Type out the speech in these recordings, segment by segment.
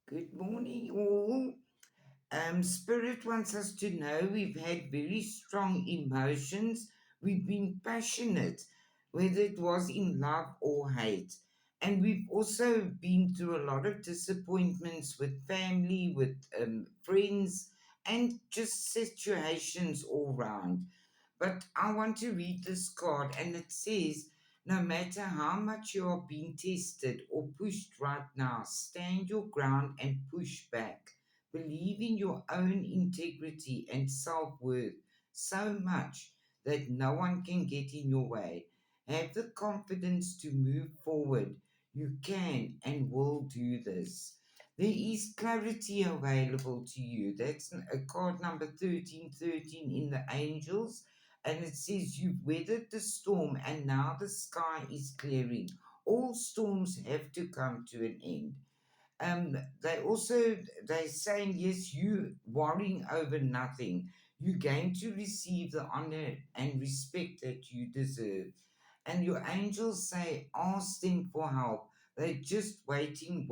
Good morning, all. Spirit wants us to know we've had very strong emotions. We've been passionate, whether it was in love or hate. And we've also been through a lot of disappointments with family, with friends, and just situations all round. But I want to read this card, and it says, no matter how much you are being tested or pushed right now, stand your ground and push back. Believe in your own integrity and self worth so much that no one can get in your way. Have the confidence to move forward. You can and will do this. There is clarity available to you. That's a card number 1313 in the angels, and it says you've weathered the storm and now the sky is clearing. All storms have to come to an end. They're saying yes, you worrying over nothing. You're going to receive the honor and respect that you deserve. And your angels say, ask them for help. They're just waiting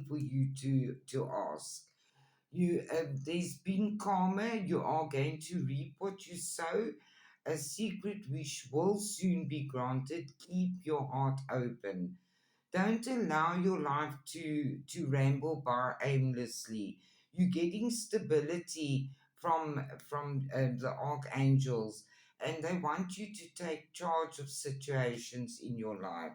for you to ask. There's been karma. You are going to reap what you sow. A secret wish will soon be granted. Keep your heart open. Don't allow your life to ramble by aimlessly. You're getting stability from the archangels, and they want you to take charge of situations in your life.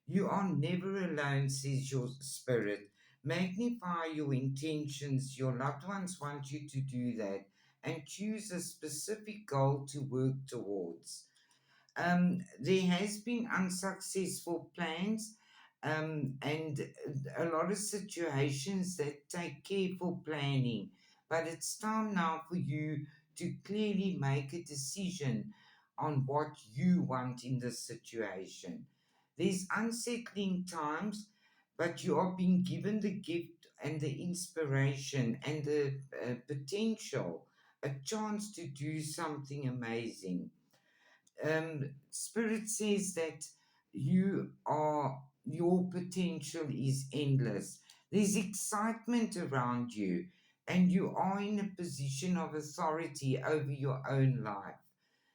You are never alone, says your spirit. Magnify your intentions. Your loved ones want you to do that, and choose a specific goal to work towards. There has been unsuccessful plans, and a lot of situations that take careful planning. But it's time now for you to clearly make a decision on what you want in this situation. There's unsettling times, but you are being given the gift and the inspiration and the potential, a chance to do something amazing. Spirit says that your potential is endless. There's excitement around you, and you are in a position of authority over your own life.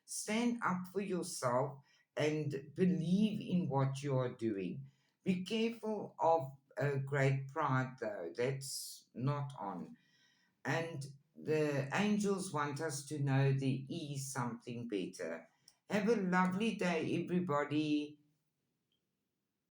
Stand up for yourself and believe in what you are doing. Be careful of great pride, though. That's not on. And the angels want us to know there is something better. Have a lovely day, everybody.